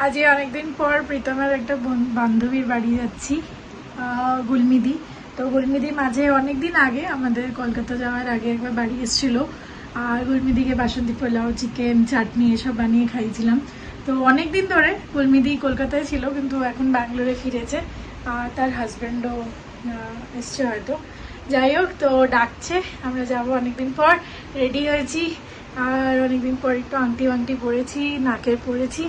আজ অনেকদিন পর প্রীতমের একটা বান্ধবীর বাড়ি যাচ্ছি, গুলমিদি। তো গুলমিদি মাঝে অনেকদিন আগে আমাদের কলকাতা যাওয়ার আগে একবার বাড়ি এসেছিলো, আর গুলমিদিকে বাসন্তী পোলাও, চিকেন, চাটনি এসব বানিয়ে খাইয়েছিলাম। তো অনেকদিন ধরে গুলমিদি কলকাতায় ছিল, কিন্তু এখন ব্যাঙ্গালোরে ফিরেছে, আর তার হাজব্যান্ডও এসছে হয়তো। যাই হোক, তো ডাকছে, আমরা যাবো অনেকদিন পর। রেডি হয়েছি, আর অনেকদিন পর একটু আংটি পরেছি, নাকের পরেছি।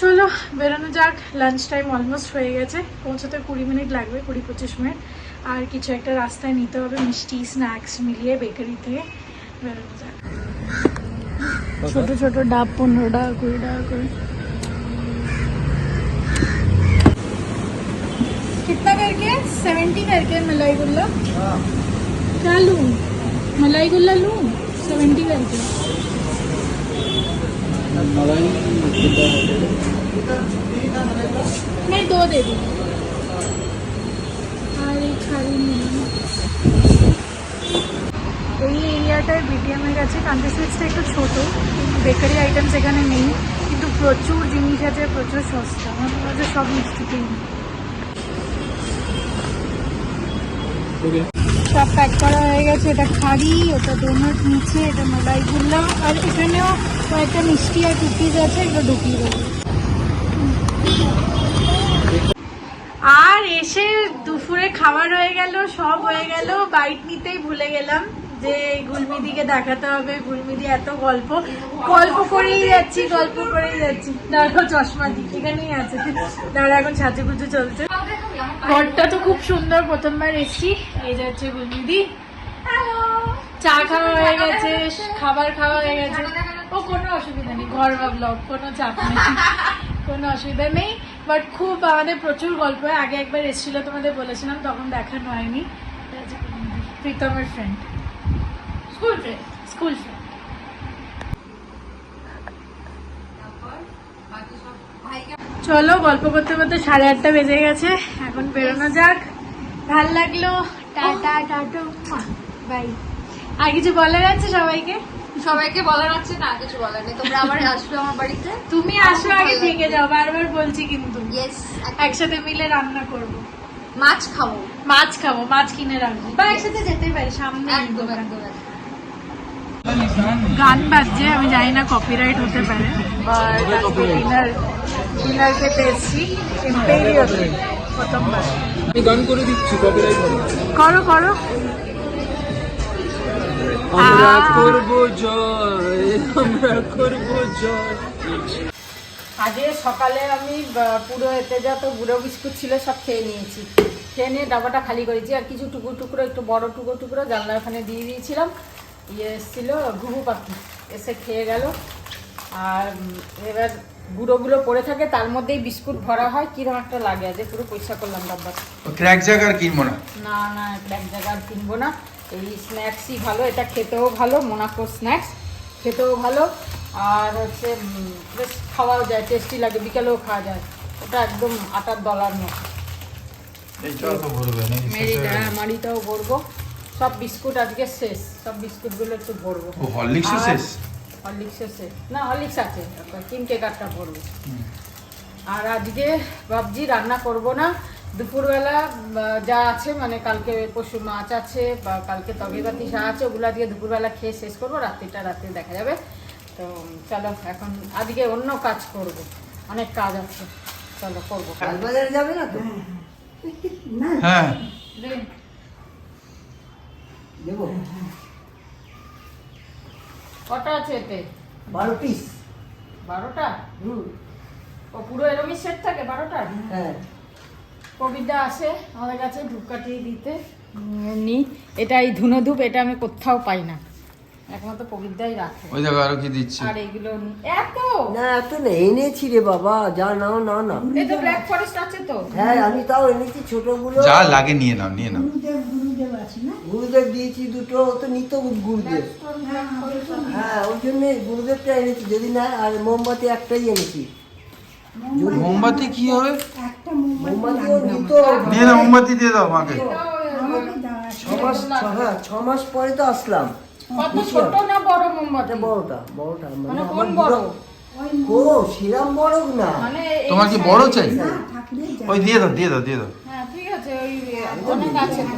চলো বেরোনো যাক। লাঞ্চ টাইম অলমোস্ট হয়ে গেছে, পৌঁছতে 20 মিনিট লাগবে, 20-25 মিনিট। আর কিছু একটা রাস্তায় নিতে হবে, মিষ্টি স্ন্যাক্স মিলিয়ে বেকারি থেকে। বেরোনো যাক। ছোট ছোট ডাব 15 টাকা 20 টাকা করে। कितना करके 70 करके मलाई गुल्ला। क्या लूँ? मलाई गुल्ला लूँ 70 करके। नहीं, 2 दे दी। আর এই খালি এই এরিয়াটায় বিটিএমের কাছে কান্ট্রি সুইটসটা একটু ছোটো, বেকারি আইটেমস এখানে নেই, কিন্তু প্রচুর জিনিস আছে, প্রচুর সস্তা। আমার মনে হচ্ছে সব মিষ্টিতেই সব প্যাক করা হয়ে গেছে। এটা খাড়ি, ওটা ডোনাট নিচে, এটা মালাই গুল্লা, আর এখানেও কয়েকটা মিষ্টি আর কুকিজ আছে, এগুলো ঢুকিয়ে দেবো। আর এসে দুপুরে খাবার হয়ে গেল, সব হয়ে গেল, বাইট নিতেই ভুলে গেলাম যে গুলমিদিকে দেখাতে হবে। গুলমিদি এত গল্প করেই যাচ্ছি, দাঁড়াও চশমা দিই, এখানেই আছে, দাঁড়া এখন সাজুগুজু চলছে। ঘরটা তো খুব সুন্দর, প্রথমবার এসছি। এই যাচ্ছে গুলমিদি। চা খাওয়া হয়ে গেছে, খাবার খাওয়া হয়ে গেছে। ও কোনো অসুবিধা নেই, ঘরোয়া ব্লগ, কোনো চাপ নেই, কোনো অসুবিধা নেই। বাট খুব আমাদের প্রচুর গল্প হয়। আগে একবার এসেছিল, তোমাদের বলেছিলাম, তখন দেখানো হয়নি। প্রীতমের ফ্রেন্ড, স্কুল ফ্রেন্ড। চলো, গল্প করতে করতে 8:30 বেজে গেছে, এখন বেরোনো যাক। ভাল লাগলো, টাটা টাটো বাই। আর কিছু বলার আছে সবাইকে? সবাইকে বলার আছে না, কিছু বলার নেই। তোমরা আবার আসবে আমার বাড়িতে, তুমি আসো আগে, থেকে যাও, বারবার বলছি কিন্তু। ইয়েস, একসাথে মিলে রান্না করব, মাছ খাবো, মাছ কিনে রাখবো, বা একসাথে যেতে পারি, সামনে একদম। গান বাজছে, আমি জানি না কপিরাইট হতে পারে। ডিনার খেতে এসেছি এম্পেরিয়াতে, প্রথমবার। আমি গান করে দিচ্ছি, কপিরাইট হবে। করো। আমরা করব জয়, আমরা করব জয়। আজকে সকালে আমি পুরো এতে যত গুঁড়ো বিস্কুট ছিল সব খেয়ে নিয়েছি। খেয়ে নিয়ে ডাবাটা খালি করেছি, আর কিছু টুকরো একটু বড় টুকরো জানলার ওখানে দিয়ে দিয়েছিলাম। এসেছিল ঘুঘু পাখি, এসে খেয়ে গেল। আর এবার গুঁড়োগুলো পড়ে থাকে, তার মধ্যেই বিস্কুট ভরা হয়, কিরকম একটা লাগে। আজ পুরো পয়সা করলাম ডাব্বাটা। ক্র্যাক জাগার কিনবো না, না এক জায়গা আর কিনবো না। এই স্ন্যাক্সই ভালো, এটা খেতেও ভালো, মোনাকো স্ন্যাক্স খেতেও ভালো, আর হচ্ছে বেশ খাওয়াও যায়, টেস্টি লাগে, বিকেলেও খাওয়া যায়। ওটা একদম আটার দলার মতো। মাড়িটাও ভরবো। সব বিস্কুট আজকে শেষ, সব বিস্কুটগুলো একটু ভরবো। হরলিক্সও শেষ? হরলিক্সও শেষ না, হরলিক্স আছে, কিনকে কাঠটা ভরবো। আর আজকে ভাবছি রান্না করব না, দুপুরবেলা যা আছে, মানে কালকে পশু মাছ আছে, বা কালকে তবেবাতি যা আছে, ওগুলা দিয়ে দুপুরবেলা খেয়ে শেষ করবো। রাত্রে দেখা যাবে। তো চলো, এখন আজকে অন্য কাজ করব, অনেক কাজ আছে, চলো করবো। বাজারে যাবে না তো? হ্যাঁ, দেবো। কটা আছে এতে? 12 পিস। 12টা? ও পুরো এরমই সেট থাকে 12টা? হ্যাঁ। কবিতা আসে আমাদের কাছে ধূপকাঠি দিতে, নি। এটা এই ধুনো ধূপ, এটা আমি কোথাও পাই না, একমাত্র কবিতাই রাখে। ওই দেখো আরো কি দিচ্ছি। আর এগুলো এত না, এত না এনেছি রে বাবা, যা নাও না। এই তো ব্ল্যাক ফরেস্ট আছে তো। হ্যাঁ, আমি তাও এনেছি ছোটগুলো। যা লাগে নিয়ে নাও। গুরুদেব দিয়েছি দুটো, তো নিত গুরুদেব। হ্যাঁ, ওই জন্য গুরুদেবটা এনেছি, যদি না। আর মোমবাতি একটাই এনেছি। মোমবাতি কি হবে? মোমবাতিও নিত। নিয়ে নাও, মোমবাতি দিয়ে দাও মাকে। 6 মাস পরে তো আসলাম। কত ছোট না বড় মোমবাতি? বড়টা মানে কোন বড়? ও সেরাম বড় না। মানে তোমার কি বড় চাই? ওই দিয়ে দাও দিয়ে দাও দিয়ে দাও। হ্যাঁ ঠিক আছে, ওই অনেক আছে তো।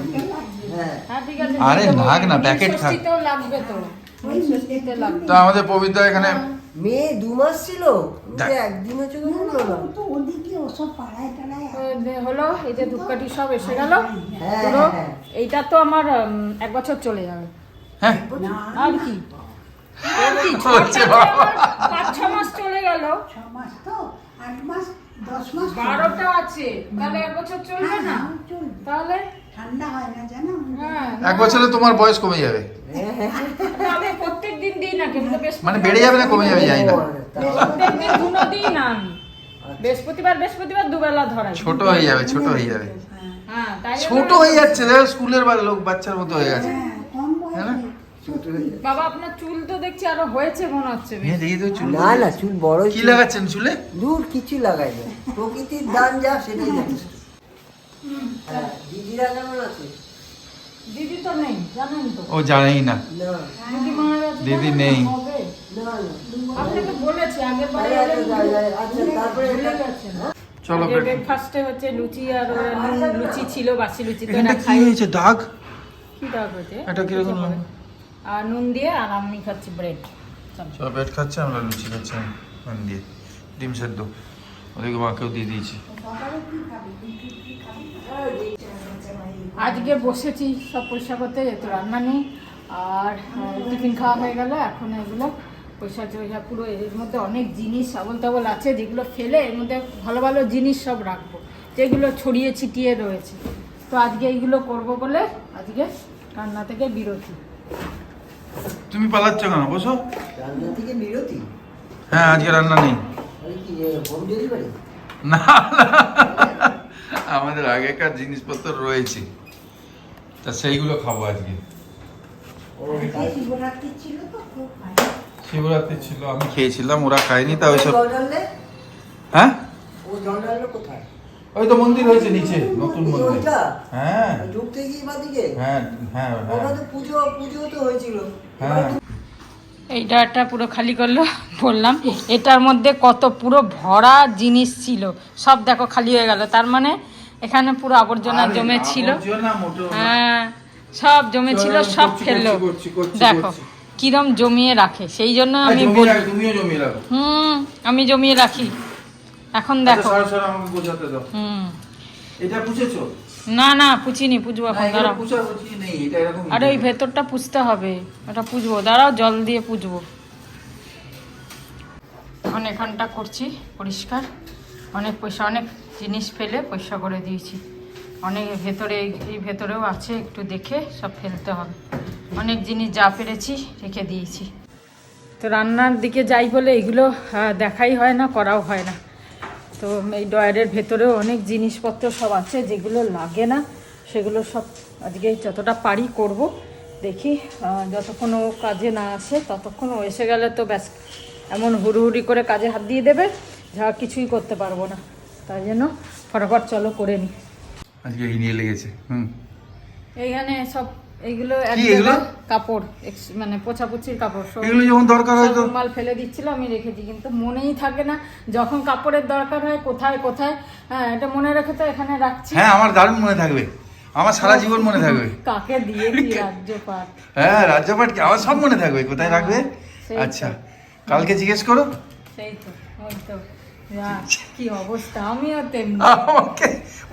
হ্যাঁ হ্যাঁ ঠিক আছে। আরে নাক না, প্যাকেট থাক। ষষ্ঠীতেও লাগবে তো, ষষ্ঠীতে লাগবে। তো আমাদের পবিত্রা এখানে মেয়ে 2 মাস ছিল, দেখ। একদিনও চোখে পড়লো না। হলো এই যে ধূপকাঠি সব এসে গেল হ্যাঁ, পুরো। হ্যাঁ। এইটা তো আমার 1 বছর চলে যাবে। হ্যাঁ আর কি আর কি, হচ্ছে বাবা। 5-6 মাস চলে গেল, 12টা আছে, তাহলে 1 বছর চলবে না? তাহলে ঠান্ডা হয় না জানো? হ্যাঁ, 1 বছরে তোমার বয়স কমে যাবে, আমি প্রত্যেকদিন দিই না, কিন্তু মানে বেড়ে যাবে না কমে যাবে জানি না। প্রত্যেকদিন দুটো দিই না আমি। বৃহস্পতিবার 2 বেলা ধরাই। ছোট হয়ে যাবে ছোট হয়ে যাবে, হ্যাঁ, তাই জন্য ছোট হয়ে যাচ্ছে দেখো, স্কুলের লোক বাচ্চার মতো হয়ে গেছে। কম হ্যাঁ না? বয়সে বাবা আপনার চুল তো দেখছি আরো হয়েছে মনে হচ্ছে বেশ। হ্যাঁ দেখি তো চুল। না না চুল বড়। কি লাগাচ্ছেন চুলে? দূর কিছু লাগাই না, প্রকৃতির দান যা সেটাই যথেষ্ট। হ্যাঁ, দিদিরা কেমন আছে? দিদি তো নেই, জানেন তো। ও জানেই না, না দিদি মারা গেছে, দিদি জানেন নেই। তো কবে? না না। আপনাকে বলেছি আগের বারে আচ্ছা তারপরে ভুলে গেছেন। চলো ব্রেকফাস্টে হচ্ছে লুচি আর লুচি ছিল, বাসি লুচি তো এখানটা না কি খাই। হয়েছে দাগ? কি দাগ হয়েছে? এটা কিরকম লাগে? আর নুন দিয়ে, আর আমি খাচ্ছি ব্রেড। সব পেট খাচ্ছে, আমরা লুচি খাচ্ছি নুন দিয়ে, ডিম সেদ্ধ ওদেরকে মাকেও দিয়ে দিয়েছি। আজকে বসেছি সব পরিষ্কার করতে, যেহেতু রান্না নেই আর টিফিন খাওয়া হয়ে গেল, এখন এগুলো পয়সা টয়সা পুরো এর মধ্যে অনেক জিনিস আবল তাবল আছে, যেগুলো ফেলে এর মধ্যে ভালো ভালো জিনিস সব রাখবো, যেগুলো ছড়িয়ে ছিটিয়ে রয়েছে। তো আজকে এইগুলো করব বলে আজকে রান্না থেকে বিরতি। তুমি পালাচ্ছ কেন? বসো। রান্না থেকে বিরতি? হ্যাঁ আজকে রান্না নেই। আরে কি হোম ডেলিভারি? না না, আমাদের আগেকার জিনিসপত্র রয়েছে, তা সেইগুলো খাবো আজকে। ও তাই। শিবরাত্রি ছিল তো খুব ভালো। শিবরাত্রি ছিল, আমি খেয়েছিলাম, ওরা খায়নি, তা ওইসব। জল ঢাললে? হ্যাঁ ও জল ঢাললো কোথায়? ওই তো মন্দির হয়েছে নিচে, নতুন এই মন্দির। ওইটা? হ্যাঁ ঢুকতে গিয়ে বাদিকে? হ্যাঁ হ্যাঁ ওটা হ্যাঁ তো পুজো তো হয়েছিল। হ্যাঁ। এই ডাটা পুরো খালি করলো, বললাম এটার মধ্যে কত পুরো ভরা জিনিস ছিল, সব দেখো খালি হয়ে গেল, তার মানে এখানে পুরো আবর্জনা আরে জমে ছিল। আবর্জনা মোটেও না। হ্যাঁ সব জমে ছিল, সব ফেললো। দেখো কিরম জমিয়ে রাখে, সেই জন্য আমি জমিয়ে বলি। রাখো, তুমিও জমিয়ে রাখো। আমি জমিয়ে রাখি। এখন আচ্ছা, দেখো। সরো সরো, আমাকে বোঝাতে দাও। এটা পুছেছো? না না পুচিনি, পুজবো না, এখন, এখানে দাঁড়াও। পুছা পুছি নেই, এটা এরকম। আরে ওই ভেতরটা পুছতে হবে, ওটা পুজবো, দাঁড়াও জল দিয়ে পুজবো। এখন এখানটা করছি পরিষ্কার, অনেক পয়সা, অনেক জিনিস ফেলে পয়সা করে দিয়েছি, অনেক ভেতরে, এই ভেতরেও আছে, একটু দেখে সব ফেলতে হবে, অনেক জিনিস যা পেরেছি রেখে দিয়েছি। তো রান্নার দিকে যাই বলে এগুলো দেখাই হয় না, করাও হয় না। তো এই ডয়ারের ভেতরেও অনেক জিনিসপত্র সব আছে, যেগুলো লাগে না সেগুলো সব আজকে যতটা পারি করব। দেখি যতক্ষণ ও কাজে না আসে ততক্ষণ, ও এসে গেলে তো ব্যাস এমন হুড়ুহুড়ি করে কাজে হাত দিয়ে দেবে, যা কিছুই করতে পারবো না। তাই জন্য ফটাফট চলো করে নিই। আজকে এই নিয়ে লেগেছে। এইখানে সব এইগুলো কি এগুলো? কাপড়, মানে পোছাপুছির কাপড় সব। এগুলো যখন দরকার হয় তো সব মাল ফেলে দিচ্ছিল, আমি রেখেছি, কিন্তু মনেই থাকে না যখন কাপড়ের দরকার হয় কোথায় কোথায়। হ্যাঁ এটা মনে রেখে তো এখানে রাখছি। হ্যাঁ আমার দারুণ মনে থাকবে, আমার সারা জীবন মনে থাকবে। কাকে দিয়েছি রাজ্যপাট। হ্যাঁ রাজ্যপাট কি, আমার সব মনে থাকবে, কোথায় রাখবে। সেই তো। আচ্ছা কালকে জিজ্ঞেস করো। সেই তো, ওই তো, যা, কি অবস্থা, আমিও তেমনি। আমাকে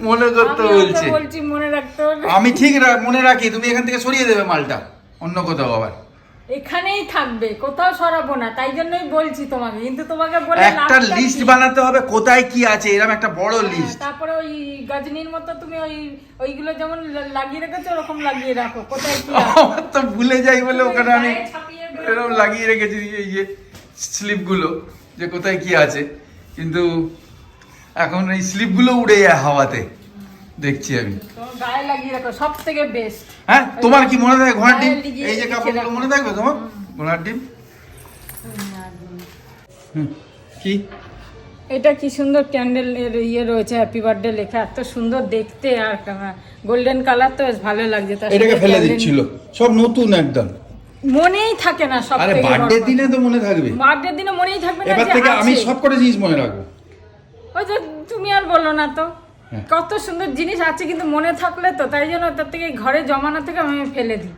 মনে করতে আমি ওকে বলছে। বলছি মনে রাখতে হবে। আমি ঠিক মনে রাখি, তুমি এখান থেকে সরিয়ে দেবে মালটা অন্য কোথাও আবার। এখানেই থাকবে, কোথাও সরাবো না, তাই জন্যই বলছি তোমাকে, কিন্তু তোমাকে বলে একটা লাভটা লিস্ট কি? বানাতে হবে কোথায় কি আছে, এরকম একটা বড় হ্যাঁ, লিস্ট। তারপরে ওই গাজনির মতো তুমি ওইগুলো যেমন লাগিয়ে রেখেছো ওরকম লাগিয়ে রাখো, কোথায় কি রাখো। আমার তো ভুলে যাই বলে ওখানে আমি গায়ে ছাপিয়ে বেরোবে। এরকম লাগিয়ে রেখেছি এই যে স্লিপগুলো, যে কোথায় কি আছে, কিন্তু এখন এই স্লিপগুলো উড়ে যায় হাওয়াতে, দেখছি আমি। তোমার গায়ে লাগিয়ে রাখো, সব থেকে বেস্ট। হ্যাঁ তোমার কি মনে থাকে ঘোড়ার ডিম? গায়ে লিগিয়ে এই যে লিখে কাপড়গুলো রাখো। মনে থাকবে তোমার ঘোড়ার ডিম? কি এটা কি সুন্দর ক্যান্ডেল এর ইয়ে রয়েছে, হ্যাপি বার্থডে লেখা, এত সুন্দর দেখতে, আর গোল্ডেন কালার তো বেশ ভালো লাগছে। তার এটাকে সাথে ফেলে candle- দিচ্ছিল, সব নতুন একদম। মনেই থাকে না সব আরে বার্থডে দিনে তো মনে থাকবে, বার্থডে দিনে মনেই থাকবে না এবার যে থেকে আমি আছে। সব কটা জিনিস মনে রাখবো। ওই যে তুমি আর বলো না তো, হ্যাঁ। কত সুন্দর জিনিস আছে কিন্তু মনে থাকলে তো, তাই জন্য তার থেকে ঘরে জমানো থেকে আমি ফেলে দিই।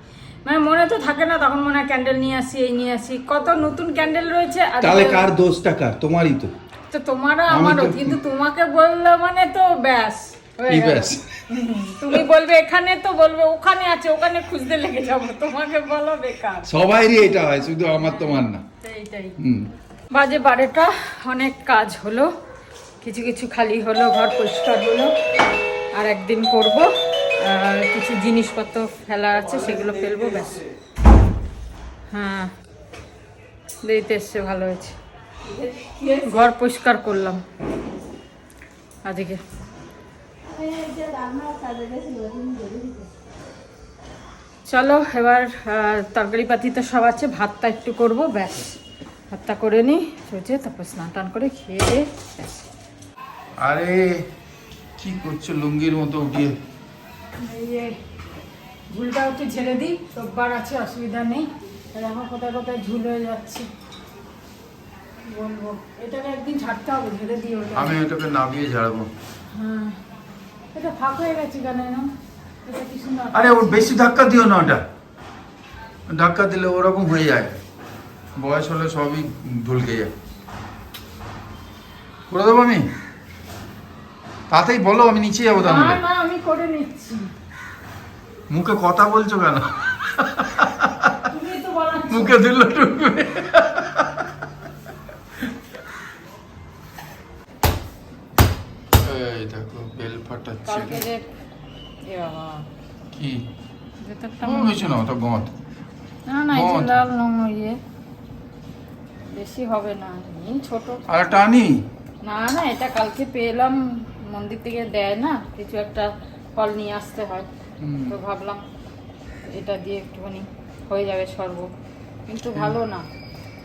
মানে মনে তো থাকে না, তখন মনে হয় ক্যান্ডেল নিয়ে আসি, এই নিয়ে আসি, কত নতুন ক্যান্ডেল রয়েছে। আর তাহলে কার দোষটা কার? তোমারই তো। তো তোমারও আমি আমারও, তো- কিন্তু তোমাকে বললে মানে তো ব্যাস হয়ে কি গেল। ব্যাস? তুমি বলবে এখানে, তো বলবে ওখানে আছে, ওখানে খুঁজতে লেগে যাবো, তোমাকে বলো বেকার। সবাইরই এটা হয়, শুধু আমার তোমার না। এইটাই। হুম। বাজে 12টা, অনেক কাজ হলো, কিছু কিছু খালি হলো, ঘর পরিষ্কার হলো, আর একদিন করব, আর কিছু জিনিসপত্র ফেলা আছে সেগুলো ফেলবো, ব্যাস। হ্যাঁ, দিতে এসছে, ভালো হয়েছে। ঘর পরিষ্কার করলাম আজকে। চলো এবার তরকারি পাতি তো সব আছে, ভাতটা একটু করব, ব্যাস। ভাতটা করে নিই, সোজে তারপর স্নান টান করে খেয়ে দিয়ে ব্যাস। আরে কি করছো লুঙ্গির মতো উঠিয়ে? এই যে ঝুলটা একটু ঝেড়ে দিই, রোববার আছে, অসুবিধা নেই। এখন কোথায় কোথায় ঝুল হয়ে যাচ্ছে বলবো, এটাকে একদিন ঝাড়তে হবে, ঝেড়ে দিই ওটা। আমি ওটাকে নামিয়ে ঝাড়বো। হ্যাঁ, এটা ফাঁক হয়ে গেছে কেন না? এটা কি সুন্দর। আরে ওর বেশি ধাক্কা দিও না, ওটা ধাক্কা দিলে ওরকম হয়ে যায়, বয়স হলে সবই ঢুলকে যায়। করে দেবো আমি? তাতেই বলো, আমি নিচে যাবো না তাহলে। না, আমি করে নিচ্ছি। মুখে কথা বলছো কেন? তুমি তো বলাচ্ছ। মুখে দিল ঢুকবে। এই দেখো বেল ফাটাচ্ছে। কালকে যে এ বাবা, কি ভেতরটা কিছু না, তো গঁদ। না না, এই যে গঁদ। লাল রঙ ইয়ে বেশি হবে না, এই ছোট। আর টানি না না, এটা কালকে পেলাম, মন্দির থেকে দেয় না, কিছু একটা ফল নিয়ে আসতে হয়, তো ভাবলাম এটা দিয়ে একটুখানি হয়ে যাবে সর্ব, কিন্তু ভালো না,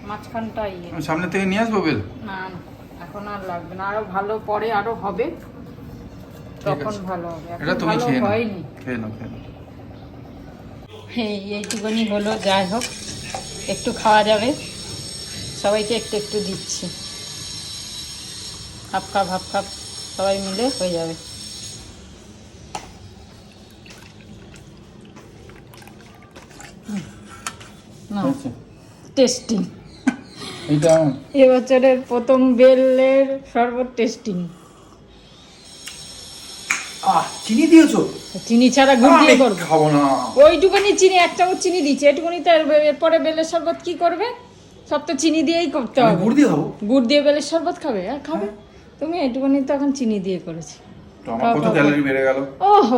মাঝখানটা ইয়ে। আমি সামনে থেকে নিয়ে আসবো বেল। না না, এখন আর লাগবে না, আরো ভালো পরে আরো হবে, তখন আছে। ভালো হবে, এখন এটা তুমি ভালো খেয়ে নাও, হয়নি। খেয়ে নাও, খেয়ে নাও। এইটুকুনি হলো, যাই হোক একটু খাওয়া যাবে, সবাইকে একটু একটু দিচ্ছি, হাফ কাপ সবাই মিলে হয়ে যাবে। না, টেস্টিং, এইটা এবছরের প্রথম বেলের শরবত টেস্টিং। চিনি দিয়েছো? চিনি ছাড়া গুড় দিয়ে করবো। খাবো না। ওইটুকুনি চিনি, 1 চামচ চিনি দিচ্ছি, এটুকুনি তো এরপরে বেলের শরবত কি করবে, সব তো চিনি দিয়েই করতে হবে। গুড় দিয়ে খাবো? গুড় দিয়ে বেলের শরবত খাবে? আর খাবে, তুমি এটুকুনি তো এখন চিনি দিয়ে করেছি। তো আমার কত ক্যালোরি বেড়ে গেল। ও হো,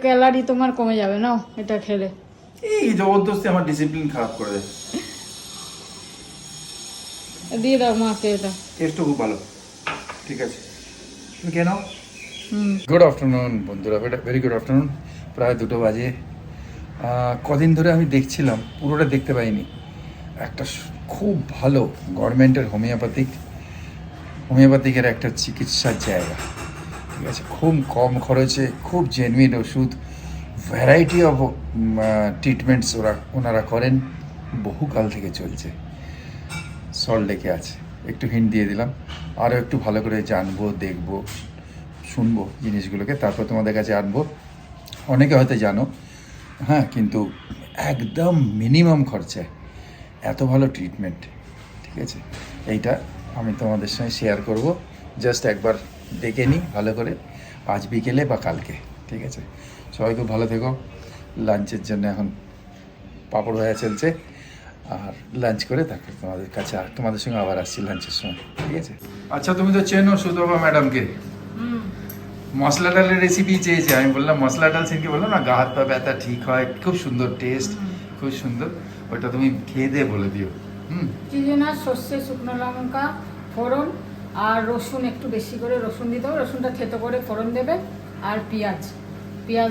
ক্যালারি তোমার কমে যাবে না এটা খেলে। এই জবরদস্তি আমার ডিসিপ্লিন খারাপ করে দেয়। দিয়ে দাও মাকে এটা। টেস্টও খুব ভালো, ঠিক আছে, তুমি খেয়ে নাও। হুম, গুড আফটারনুন বন্ধুরা, ভেরি গুড আফটারনুন। প্রায় 2টো বাজে। কদিন ধরে আমি দেখছিলাম, পুরোটা দেখতে পাইনি, একটা খুব ভালো গভর্নমেন্টের হোমিওপ্যাথিকের একটা চিকিৎসার জায়গা, ঠিক আছে, খুব কম খরচে, খুব জেনুইন ওষুধ, ভ্যারাইটি অফ ট্রিটমেন্টস ওনারা করেন, বহুকাল থেকে চলছে, সল্ট লেকে আছে। একটু হিন্ট দিয়ে দিলাম, আরও একটু ভালো করে জানবো, দেখবো, শুনবো জিনিসগুলোকে, তারপর তোমাদের কাছে আনবো। অনেকে হয়তো জানো, হ্যাঁ, কিন্তু একদম মিনিমাম খরচায় এত ভালো ট্রিটমেন্ট, ঠিক আছে, এইটা আমি তোমাদের সঙ্গে শেয়ার করব। জাস্ট একবার দেখে নিই ভালো করে, আজ বিকেলে বা কালকে, ঠিক আছে। সবাই খুব ভালো থেকো। লাঞ্চের জন্য এখন পাঁপড় ভাজা চলছে, আর লাঞ্চ করে তারপর তোমাদের সঙ্গে আবার আসছি লাঞ্চের সময়, ঠিক আছে। আচ্ছা, তুমি তো চেনো সুতপা ম্যাডামকে, মশলা ডালের রেসিপি চেয়েছে, আমি বললাম মশলা ডাল সেদিনকে বললাম না, গা হাত পা ব্যথা ঠিক হয়, খুব সুন্দর টেস্ট, খুব সুন্দর, ওটা তুমি খেয়ে দিয়ে বলে দিও। চিজনা, সর্ষে, শুকনো লঙ্কা, ফোড়ন আর রসুন, একটু বেশি করে রসুন দিতে হবে, রসুনটা থেতো করে ফোড়ন দেবে, আর পেঁয়াজ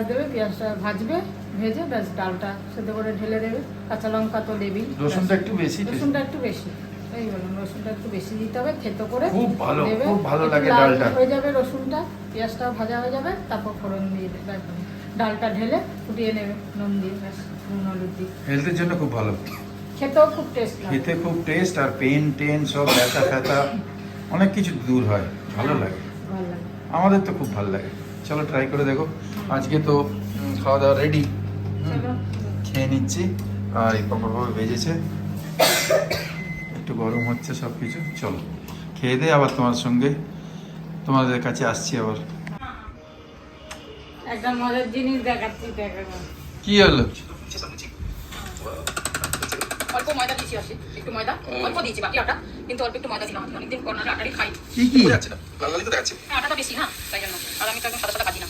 দেবে, পেঁয়াজটা ভাজবে, ভেজে ব্যাস ডালটা সেদ্ধ করে ঢেলে দেবে, কাঁচা লঙ্কা তো দেবেই, রসুনটা একটু বেশি, রসুনটা একটু বেশি, এই বলুন, রসুনটা একটু বেশি দিতে হবে, থেতো করে খুব ভালো, দেবে, খুব ভালো একটু লাগে লাল ডালটা। হয়ে যাবে রসুনটা, পেঁয়াজটাও ভাজা হয়ে যাবে, তারপর ফোড়ন দিয়ে দেবে, একদম ডালটা ঢেলে ফুটিয়ে নেবে নুন দিয়ে, ব্যাস, নুন হলুদ দিয়ে। হেলথের জন্য খুব ভালো, খেতেও খুব টেস্ট লাগে। খেতে খুব টেস্ট, আর পেন টেন সব ব্যথা ফ্যাথা অনেক কিছু দূর হয়, ভালো লাগে। ভালো লাগে। আমাদের তো খুব ভালো লাগে। চলো ট্রাই করে দেখো। আজকে তো খাওয়া দাওয়া রেডি, চলো। খেয়ে নিচ্ছি। আর এই পাপড় ভেজেছে, একটু গরম হচ্ছে সব কিছু। চলো খেয়ে দিয়ে আবার তোমাদের কাছে আসছি আবার। একটা মজার জিনিস দেখাচ্ছি, দেখা কি হলো? অল্প ময়দা দিয়েছি, আসে একটু ময়দা অল্প দিয়েছি, বাকি আটা কিন্তু অল্প একটু ময়দা দিলাম। অনেকদিন কর্নার আটারই খাই। কি কি হ্যাঁ, আটাটা বেশি না, তাই জন্য। আর আমি তো একদম সাদা সাদা কাটি না,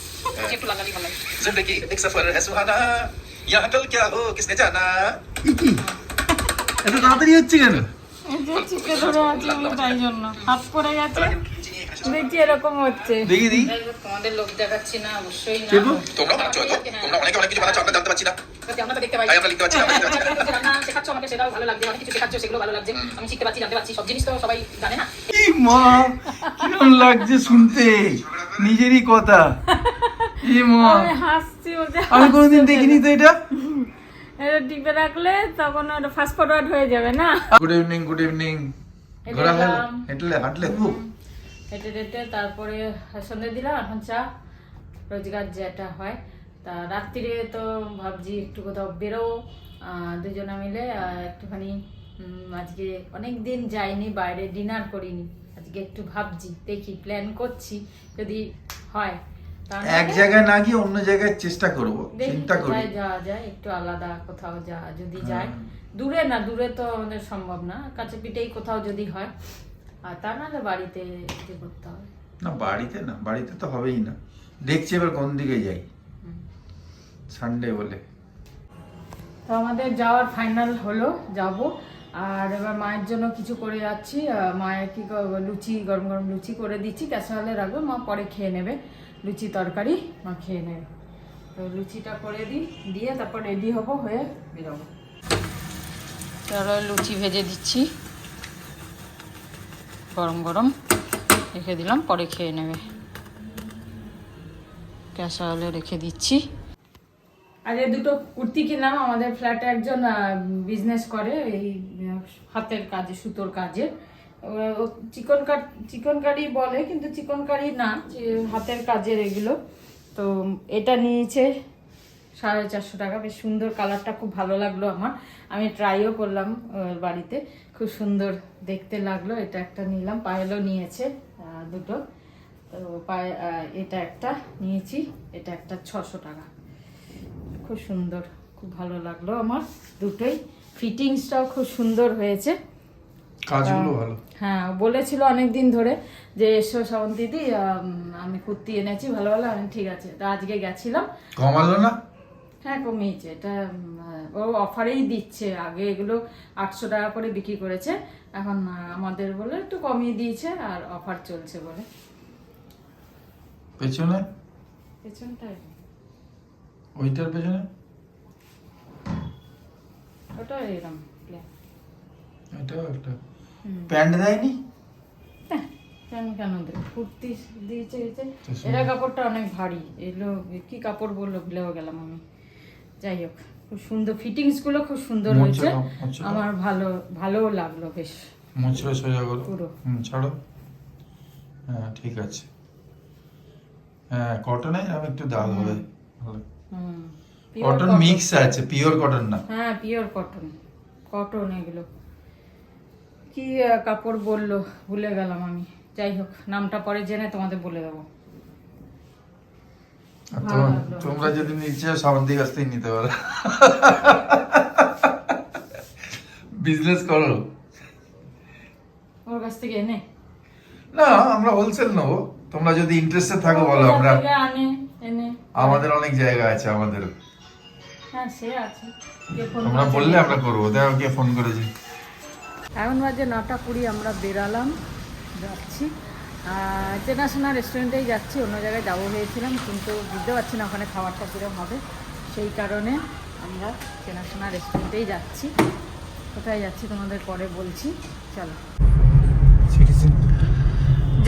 একটু লাল লালই ভালো লাগে। जिंदगी एक सफर है सुहाना यहाँ कल क्या हो किसने जाना এত তাড়াতাড়ি হচ্ছে কেন? চিপে ধরে আছে আমি, তাই জন্য হাত পড়ে গেছে। দেখছি এরকম হচ্ছে। দেখি দিই। তোমাদের লোক দেখাচ্ছি না, অবশ্যই না। চেপো। তোমরা বানাচ্ছো হয়তো তোমরা অনেকে অনেক কিছু বানাচ্ছো আমরা জানতে পারছি না আমরা তো দেখতে পাই। তাই আমরা লিখতে পারছি না, আমরা লিখতে পারছি না। রান্না শেখাচ্ছ আমাকে, সেটাও ভালো লাগছে। অনেক কিছু শেখাচ্ছ, সেগুলো ভালো লাগছে। আমি শিখতে পারছি, জানতে পারছি। সব জিনিস তো সবাই জানে না। কি মা, কিরম লাগছে শুনতে নিজেরই কথা। এ মা, আমি হাসছি বলতে, আমি কোনোদিন দেখিনি তো এটা। এটা টিপে রাখলে তখন ওটা ফাস্ট ফরওয়ার্ড হয়ে যাবে না। Good evening, good evening. এটা ঘোরা হলো, দিলাম। হাঁটলে খুব। হেঁটে হেঁটে তারপরে সন্ধ্যে দিলাম। এখন চা, রোজগার যেটা হয়। তা রাত্রিরে তো ভাবছি একটু কোথাও বেরো, দুজনে মিলে একটুখানি। আজকে অনেক দিন যাইনি বাইরে, ডিনার করিনি। আজকে একটু ভাবছি, দেখি প্ল্যান করছি, যদি হয়। তার এক নাহলে জায়গায় না গিয়ে অন্য জায়গায় চেষ্টা করব, দেখি চিন্তা করি। কোথায় যাওয়া যায়, একটু আলাদা কোথাও যদি যায়। দূরে না, দূরে তো আমাদের সম্ভব না, কাছে পিঠেই কোথাও যদি হয়। আর তা নাহলে বাড়িতে ইয়ে করতে হবে। না বাড়িতে না, বাড়িতে তো হবেই না। দেখছি এবার কোন দিকে যাই, সানডে বলে। তো আমাদের যাওয়ার ফাইনাল হলো, যাব। আর এবার মায়ের জন্য কিছু করে যাচ্ছি। মায়ের কি লুচি, গরম গরম লুচি করে দিচ্ছি, ক্যাসারোলে রাখবো, মা পরে খেয়ে নেবে। লুচি তরকারি মা খেয়ে নেবে। তো লুচিটা করে দিই, দিয়ে তারপর রেডি হবো, হয়ে বেরোবো। তাহলে লুচি ভেজে দিচ্ছি, গরম গরম রেখে দিলাম, পরে খেয়ে নেবে। ক্যাসারোলে রেখে দিচ্ছি। আর এই দুটো কুর্তি কিনলাম। আমাদের ফ্ল্যাটে একজন বিজনেস করে এই হাতের কাজে, সুতোর কাজে। চিকনকারি বলে, কিন্তু চিকনকারি না, হাতের কাজের এগুলো। তো এটা নিয়েছে 450 টাকা। বেশ সুন্দর, কালারটা খুব ভালো লাগলো আমার। আমি ট্রাইও করলাম বাড়িতে, খুব সুন্দর দেখতে লাগলো। এটা একটা নিলাম। পায়েলও নিয়েছে দুটো। তো এটা একটা নিয়েছি, এটা একটা 600 টাকা। খুব সুন্দর, খুব ভালো লাগলো আমার দুটোই। ফিটিংসটাও খুব সুন্দর হয়েছে, কাজগুলো ভালো। হ্যাঁ, বলেছিল অনেকদিন ধরে যে এসো শ্রাবন্তীদি, আমি কুর্তি এনেছি ভালো ভালো। আমি ঠিক আছে। তা আজকে গেছিলাম। কমালো না? হ্যাঁ, কমিয়েছে। এটা ও অফারেই দিচ্ছে। আগে এগুলো 800 টাকা করে বিক্রি করেছে, এখন আমাদের বলে একটু কমিয়ে দিয়েছে, আর অফার চলছে বলে। পেছনে, পেছনটায় ওইটার পেছনে ওটা এরকম প্লেন। এটাও একটা প্যান্ট দেয়নি। কেন দেবে, কুর্তি দিয়েছে। তো শুনুন। এরা কাপড়টা অনেক ভারী। এগুলো কি কাপড় বললো, ভুলেও গেলাম আমি। যাই হোক, খুব সুন্দর ফিটিংস গুলো, খুব সুন্দর হয়েছে। আমার ভালোও লাগলো বেশ। মুচড়ে সোজা করো, পুরো। ছাড়ো। হ্যাঁ ঠিক আছে। হ্যাঁ কটনে আমি একটু দাগ হবে ভালো। কটন মিক্স আছে, পিওর কটন না। হ্যাঁ, পিওর কটন এগুলো। কি কাপড় বললো, ভুলে গেলাম আমি। যাই হোক, নামটা পরে জেনে তোমাদের বলে দেবো। তোমরা যদি নিচে শ্রাবন্তীর কাছ থেকে নিতে পারো, বিজনেস করো। ওর কাছ থেকে এনে না, আমরা হোলসেল নেবো। তোমরা যদি ইন্টারেস্টেড থাকো বলো, আমরা এনে আমাদের অনেক জায়গা আছে আমাদের। হ্যাঁ, সে আছে। কে ফোন তোমরা করেছে? বললে আমরা করবো। দেখো কে ফোন করেছে। এখন বাজে 9:20। আমরা বেরালাম, যাচ্ছি। চেনাশোনা রেস্টুরেন্টেই যাচ্ছি। অন্য জায়গায় যাবো ভেবেছিলাম, কিন্তু বুঝতে পারছি না ওখানে খাবারটা কীরকম হবে। সেই কারণে আমরা চেনাশোনা রেস্টুরেন্টেই যাচ্ছি। কোথায় যাচ্ছি তোমাদের পরে বলছি। চলো,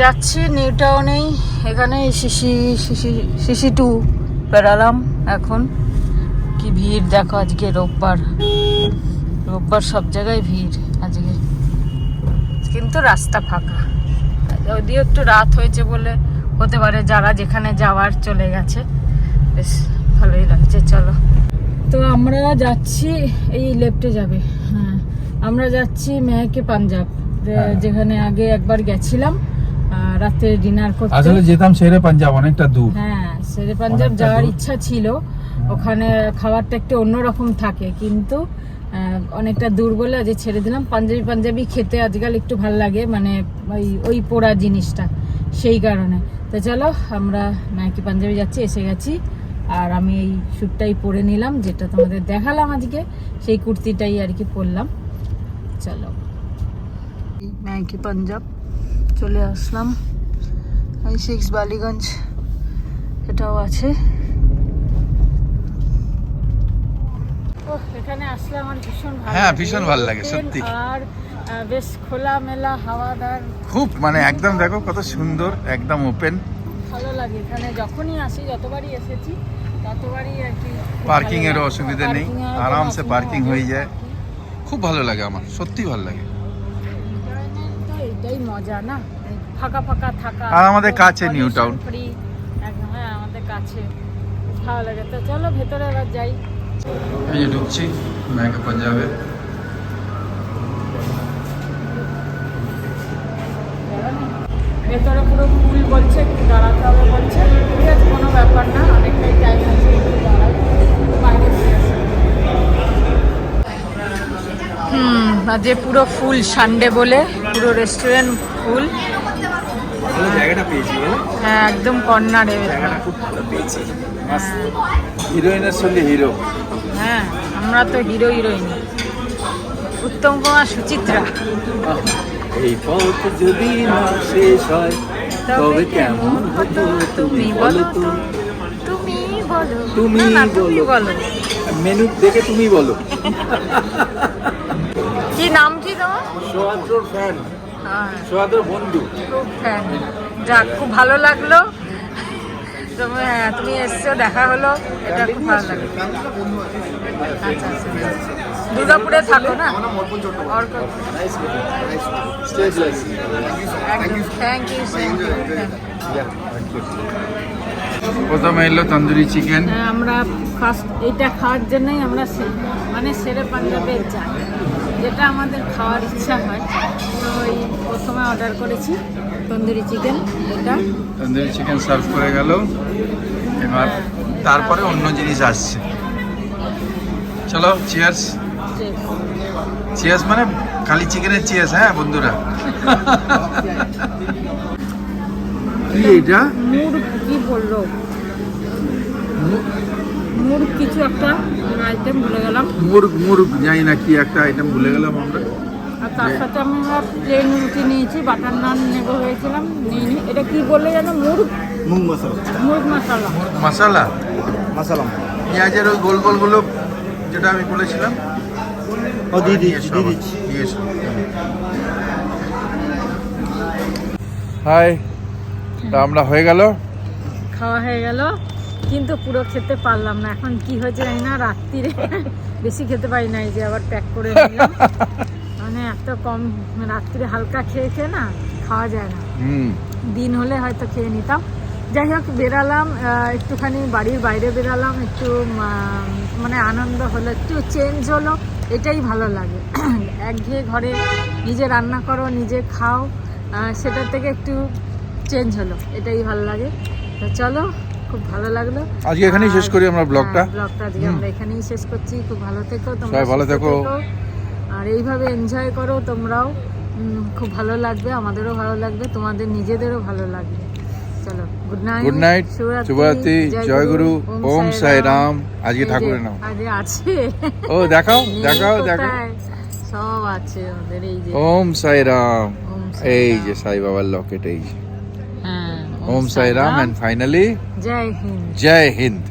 যাচ্ছি নিউ টাউনেই। এখানে শিশি 2 বেরালাম এখন। কি ভিড় দেখো, আজকে রোববার, রোববার সব জায়গায় ভিড় আজকে, কিন্তু রাস্তা ফাঁকা। যদিও একটু রাত হয়েছে বলে হতে পারে যারা যেখানে যাওয়ার চলে গেছে, বেশ ভালোই লাগছে। চলো, তো আমরা যাচ্ছি, এই লেফটে যাবে, হ্যাঁ আমরা যাচ্ছি মেহকে পাঞ্জাব, যেখানে আগে একবার গেছিলাম রাতে ডিনার করতে। আসলে যেতাম শেরে পাঞ্জাব, অনেকটা দূর। হ্যাঁ, শেরে পাঞ্জাব যাওয়ার ইচ্ছা ছিল, ওখানে খাবারটা একটু অন্যরকম থাকে, কিন্তু অনেকটা দূর বলে আজ ছেড়ে দিলাম। পাঞ্জাবি খেতে আজকাল একটু ভালো লাগে, মানে ওই পোড়া জিনিসটা, সেই কারণে। তো চলো, আমরা মেহকে পাঞ্জাবি যাচ্ছি, এসে গেছি। আর আমি এই স্যুটটাই পরে নিলাম, যেটা তোমাদের দেখালাম আজকে, সেই কুর্তিটাই আর কি পরলাম। চলো, মেহকে পাঞ্জাব চলে আসলাম। এই 6 বালিগঞ্জ এটাও আছে। এখানে আসলে আমার ভীষণ ভালো, হ্যাঁ ভীষণ ভালো লাগে সত্যি। আর বেশ খোলামেলা হাওয়াদার, খুব মানে একদম দেখো কত সুন্দর, একদম ওপেন। ভালো লাগে এখানে, যখনই আসি, যতবারই এসেছি ততবারই আর কি। পার্কিং এর অসুবিধা নেই, আরামসে পার্কিং হয়ে যায়, খুব ভালো লাগে আমার, সত্যি ভালো লাগে। এটাই মজা না, ফাঁকা ফাঁকা থাকা। আর আমাদের কাছে নিউ টাউন, হ্যাঁ আমাদের কাছে, ভালো লাগে। তো চলো ভেতরে এবার যাই। এই যে ঢুকছি মেহকে পাঞ্জাবে। ভেতরে পুরো ফুল বলছে, একটু দাঁড়াতে হবে বলছে। ঠিক আছে, কোনো ব্যাপার না, অনেকটাই টাইম আছে, একটু দাঁড়াই, বাইরে আজ পুরো ফুল, সানডে বলে পুরো রেস্টুরেন্ট ফুল। ভালো জায়গাটা পেয়েছি, হ্যাঁ একদম কর্নারে, জায়গাটা খুব ভালো পেয়েছি। হিরোইনের সঙ্গে হিরো। হ্যাঁ আমরা তো হিরো হিরোইন, উত্তম কুমার, সুচিত্রা। এই পথ যদি না শেষ হয় তবে কেমন হতো, তুমি বলো তো, তুমি বলো, তুমি না, না, তুমি বলো। মেনু দেখে তুমি বলো। কি নাম কি তোমার? সোহাদ্রর ফ্যান, সোহাদ্রর বন্ধু। খুব ফ্যান। যাক, খুব ভালো লাগলো তুমি এসছো, দেখা হলো, এটা খুব ভালো লাগলো। আচ্ছা আচ্ছা, দুর্গাপুরে থাকো না? Thank you. প্রথমে এলো তন্দুরি চিকেন। আমরা ফার্স্ট এইটা খাওয়ার জন্যই আমরা মানে শেরে পাঞ্জাবে যাই, যেটা আমাদের খাওয়ার ইচ্ছা হয়। তো ওই প্রথমে অর্ডার করেছি তন্দুরি চিকেন, এটা তন্দুরি চিকেন সার্ভ করে গেল, এবার তারপরে অন্য জিনিস আসছে। চলো চিয়ার্স। চিয়ার্স মানে খালি চিকেনের চিয়ার্স, হ্যাঁ বন্ধুরা। কি এটা? মুড় কি বললো, মুড় কিছু একটা আইটেম ভুলে গেলাম। মুরগ জানি না কি একটা আইটেম ভুলে গেলাম আমরা। আর তার সাথে আমরা প্লেন রুটি নিয়েছি, বাটার নান নেবো হয়েছিলাম, নিয়ে এটা কি বললে যেন, মুগ মশলা, মুড় মশলা। মশলা মশলা পেঁয়াজের ওই গোল গোলগুলো যেটা আমি বলেছিলাম, ও দিদি হাই। তা আমরা হয়ে গেল, খাওয়া হয়ে গেল, কিন্তু পুরো খেতে পারলাম না। এখন কি হয়েছে জানি না, রাত্রিরে বেশি খেতে পারি না, এই যে আবার প্যাক করে নিলাম। মানে এত কম, রাত্রিরে হালকা খেয়ে খেয়ে না খাওয়া যায় না। দিন হলে হয়তো খেয়ে নিতাম। যাই হোক, বেরালাম একটুখানি, বাড়ির বাইরে বেরালাম, একটু মানে আনন্দ হলো, একটু চেঞ্জ হলো, এটাই ভালো লাগে। একঘেয়ে ঘরে নিজে রান্না করো, নিজে খাও, সেটার থেকে একটু চেঞ্জ হলো, এটাই ভালো লাগে। তো চলো, খুব ভালো লাগলো। আজকে এখানেই শেষ করি আমরা ব্লগটা। আজকে আমরা এখানেই শেষ করছি। খুব ভালো থেকো তোমরা, সবাই ভালো থেকো, আর এইভাবে এনজয় করো তোমরাও, খুব ভালো লাগবে, আমাদেরও ভালো লাগবে, তোমাদের নিজেদেরও ভালো লাগবে। চলো, গুড নাইট, শুভরাত্রি, জয় গুরু, ওম সাই রাম। আজকে ঠাকুরের নাম আছে, ও দেখাও দেখাও দেখাও, সব আছে আমাদের। এই যে ওম সাই রাম, এই যে সাই বাবার লকেট, এই যে হ্যাঁ, ওম সাই রাম, এন্ড ফাইনালি জয় হিন্দ। জয় হিন্দ।